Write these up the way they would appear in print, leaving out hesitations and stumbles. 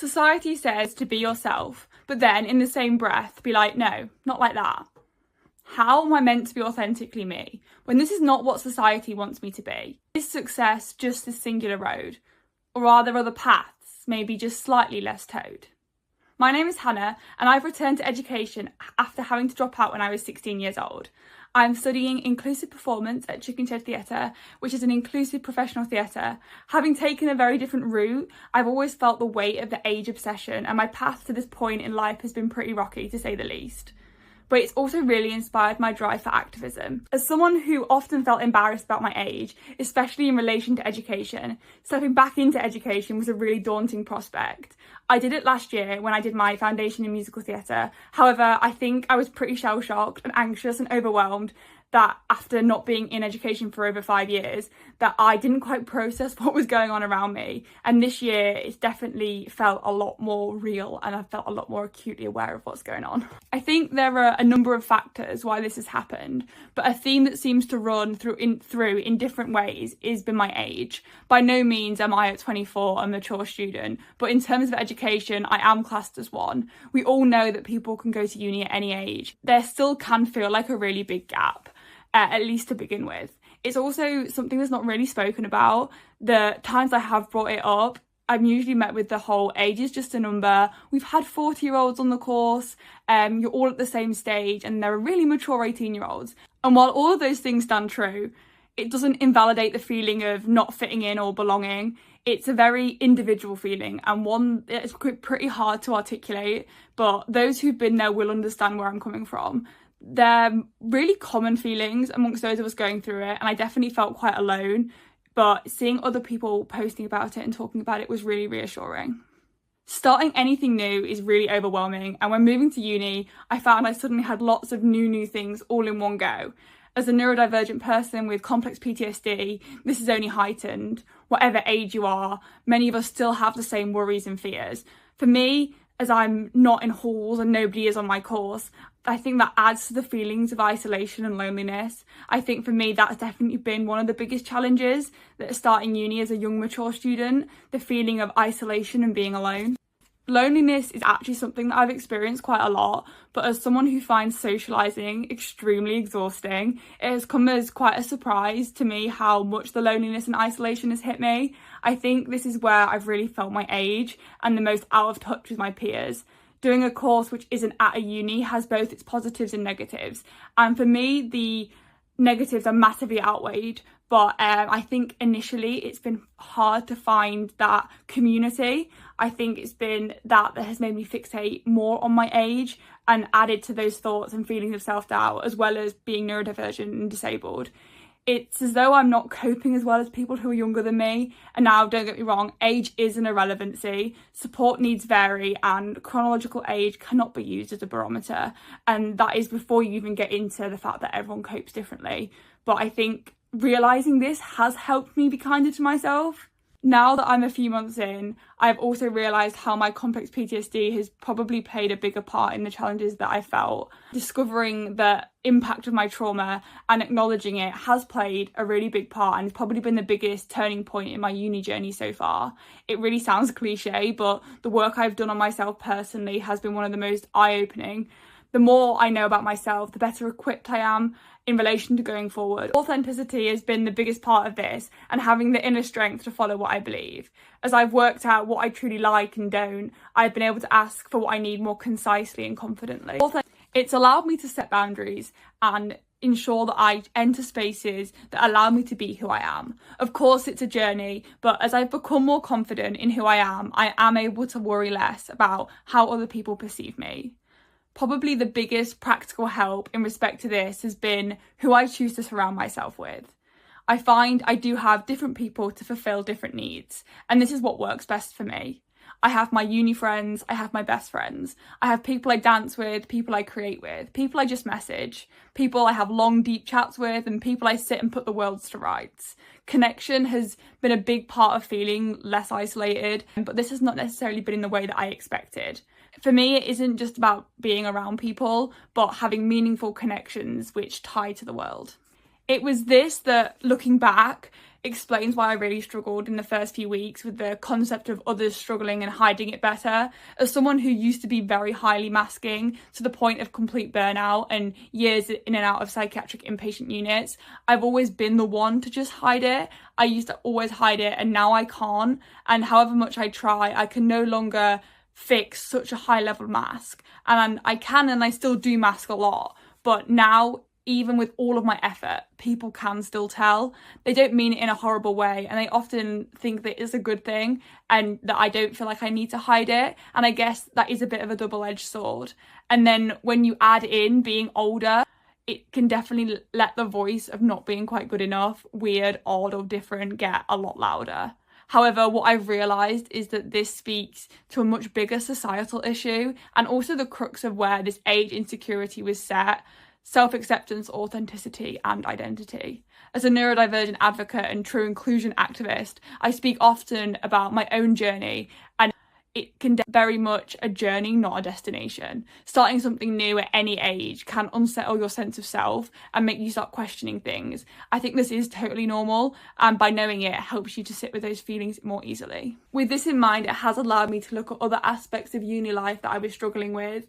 Society says to be yourself, but then in the same breath be like, no, not like that. How am I meant to be authentically me when this is not what society wants me to be? Is success just this singular road? Or are there other paths, maybe just slightly less towed? My name is Hannah and I've returned to education after having to drop out when I was 16 years old. I'm studying inclusive performance at Chicken Shed Theatre, which is an inclusive professional theatre. Having taken a very different route, I've always felt the weight of the age obsession, and my path to this point in life has been pretty rocky, to say the least. But it's also really inspired my drive for activism. As someone who often felt embarrassed about my age, especially in relation to education, stepping back into education was a really daunting prospect. I did it last year when I did my foundation in musical theatre. However, I think I was pretty shell-shocked and anxious and overwhelmed that after not being in education for over 5 years, that I didn't quite process what was going on around me. And this year, it's definitely felt a lot more real and I felt a lot more acutely aware of what's going on. I think there are a number of factors why this has happened, but a theme that seems to run through in different ways has been my age. By no means am I at 24 a mature student, but in terms of education, I am classed as one. We all know that people can go to uni at any age. There still can feel like a really big gap. At least to begin with. It's also something that's not really spoken about. The times I have brought it up, I'm usually met with the whole age is just a number. We've had 40-year-olds on the course, you're all at the same stage, and there are really mature 18-year-olds. And while all of those things stand true, it doesn't invalidate the feeling of not fitting in or belonging. It's a very individual feeling and one that's pretty hard to articulate, but those who've been there will understand where I'm coming from. They're really common feelings amongst those of us going through it, and I definitely felt quite alone, but seeing other people posting about it and talking about it was really reassuring. Starting anything new is really overwhelming, and when moving to uni, I found I suddenly had lots of new things all in one go. As a neurodivergent person with complex PTSD, this is only heightened. Whatever age you are, many of us still have the same worries and fears. For me, as I'm not in halls and nobody is on my course, I think that adds to the feelings of isolation and loneliness. I think for me that's definitely been one of the biggest challenges that starting uni as a young mature student, the feeling of isolation and being alone. Loneliness is actually something that I've experienced quite a lot, but as someone who finds socialising extremely exhausting, it has come as quite a surprise to me how much the loneliness and isolation has hit me. I think this is where I've really felt my age and the most out of touch with my peers. Doing a course which isn't at a uni has both its positives and negatives, and for me the negatives are massively outweighed, but I think initially it's been hard to find that community. I think it's been that has made me fixate more on my age and added to those thoughts and feelings of self-doubt, as well as being neurodivergent and disabled. It's as though I'm not coping as well as people who are younger than me. And now, don't get me wrong, age is an irrelevancy. Support needs vary and chronological age cannot be used as a barometer. And that is before you even get into the fact that everyone copes differently. But I think realising this has helped me be kinder to myself. Now that I'm a few months in, I've also realised how my complex PTSD has probably played a bigger part in the challenges that I felt. Discovering the impact of my trauma and acknowledging it has played a really big part and has probably been the biggest turning point in my uni journey so far. It really sounds cliche, but the work I've done on myself personally has been one of the most eye-opening. The more I know about myself, the better equipped I am in relation to going forward. Authenticity has been the biggest part of this, and having the inner strength to follow what I believe. As I've worked out what I truly like and don't, I've been able to ask for what I need more concisely and confidently. It's allowed me to set boundaries and ensure that I enter spaces that allow me to be who I am. Of course, it's a journey, but as I've become more confident in who I am able to worry less about how other people perceive me. Probably the biggest practical help in respect to this has been who I choose to surround myself with. I find I do have different people to fulfill different needs, and this is what works best for me. I have my uni friends, I have my best friends, I have people I dance with, people I create with, people I just message, people I have long deep chats with, and people I sit and put the worlds to rights. Connection has been a big part of feeling less isolated, but this has not necessarily been in the way that I expected. For me, it isn't just about being around people, but having meaningful connections which tie to the world. It was this that, looking back, explains why I really struggled in the first few weeks with the concept of others struggling and hiding it better. As someone who used to be very highly masking to the point of complete burnout and years in and out of psychiatric inpatient units, I've always been the one to just hide it. I used to always hide it, and now I can't. And however much I try, I can no longer fix such a high level mask. And I can, and I still do mask a lot, but now, even with all of my effort, people can still tell. They don't mean it in a horrible way, and they often think that it's a good thing and that I don't feel like I need to hide it. And I guess that is a bit of a double-edged sword. And then when you add in being older, it can definitely let the voice of not being quite good enough, weird, odd or different get a lot louder. However, what I've realised is that this speaks to a much bigger societal issue, and also the crux of where this age insecurity was set: self-acceptance, authenticity and identity. As a neurodivergent advocate and true inclusion activist, I speak often about my own journey, and it can be very much a journey, not a destination. Starting something new at any age can unsettle your sense of self and make you start questioning things. I think this is totally normal, and by knowing it helps you to sit with those feelings more easily. With this in mind, it has allowed me to look at other aspects of uni life that I was struggling with.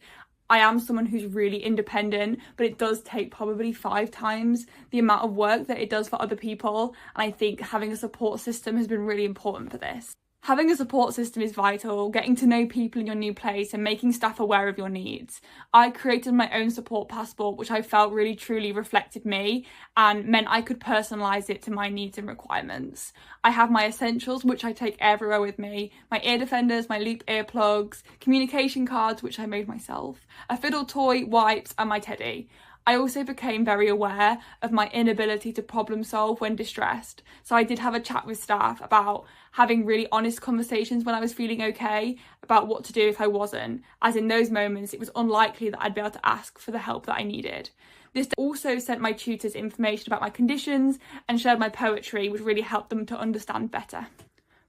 I am someone who's really independent, but it does take probably 5 times the amount of work that it does for other people. And I think having a support system has been really important for this. Having a support system is vital, getting to know people in your new place and making staff aware of your needs. I created my own support passport, which I felt really truly reflected me and meant I could personalise it to my needs and requirements. I have my essentials, which I take everywhere with me, my ear defenders, my loop earplugs, communication cards, which I made myself, a fiddle toy, wipes and my teddy. I also became very aware of my inability to problem solve when distressed. So I did have a chat with staff about having really honest conversations when I was feeling okay, about what to do if I wasn't, as in those moments it was unlikely that I'd be able to ask for the help that I needed. This also sent my tutors information about my conditions and shared my poetry, which really helped them to understand better.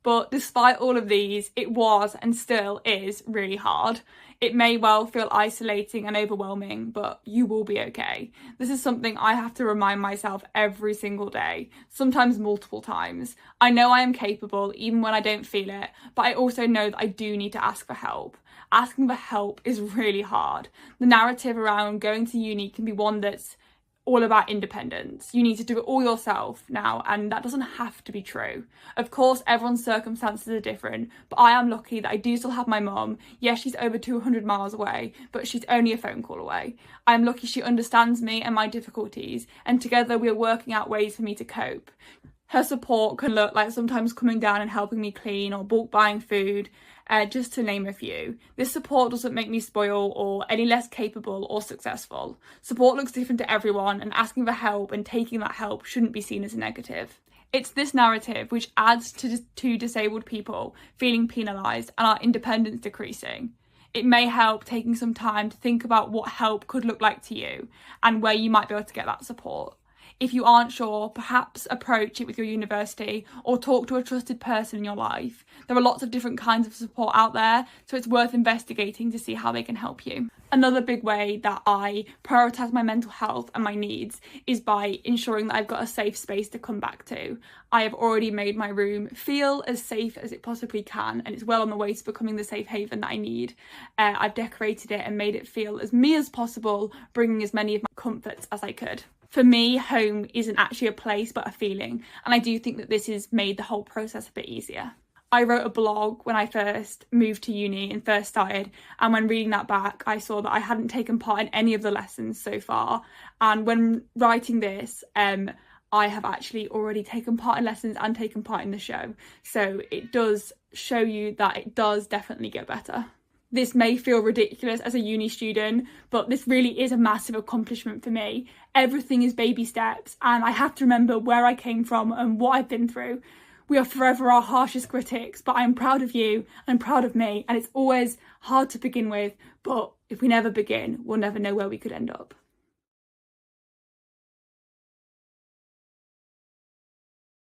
But despite all of these, it was and still is really hard. It may well feel isolating and overwhelming, but you will be okay. This is something I have to remind myself every single day, sometimes multiple times. I know I am capable even when I don't feel it, but I also know that I do need to ask for help. Asking for help is really hard. The narrative around going to uni can be one that's all about independence. You need to do it all yourself now, and that doesn't have to be true. Of course, everyone's circumstances are different, but I am lucky that I do still have my mum. Yes, she's over 200 miles away, but she's only a phone call away. I'm lucky she understands me and my difficulties, and together we are working out ways for me to cope. Her support can look like sometimes coming down and helping me clean or bulk buying food, just to name a few. This support doesn't make me spoiled or any less capable or successful. Support looks different to everyone, and asking for help and taking that help shouldn't be seen as a negative. It's this narrative which adds to disabled people feeling penalised and our independence decreasing. It may help taking some time to think about what help could look like to you and where you might be able to get that support. If you aren't sure, perhaps approach it with your university or talk to a trusted person in your life. There are lots of different kinds of support out there, so it's worth investigating to see how they can help you. Another big way that I prioritise my mental health and my needs is by ensuring that I've got a safe space to come back to. I have already made my room feel as safe as it possibly can, and it's well on the way to becoming the safe haven that I need. I've decorated it and made it feel as me as possible, bringing as many of my comforts as I could. For me, home isn't actually a place but a feeling, and I do think that this has made the whole process a bit easier. I wrote a blog when I first moved to uni and first started, and when reading that back I saw that I hadn't taken part in any of the lessons so far, and when writing this I have actually already taken part in lessons and taken part in the show, so it does show you that it does definitely get better. This may feel ridiculous as a uni student, but this really is a massive accomplishment for me. Everything is baby steps, and I have to remember where I came from and what I've been through. We are forever our harshest critics, but I'm proud of you and I'm proud of me, and it's always hard to begin with, but if we never begin, we'll never know where we could end up.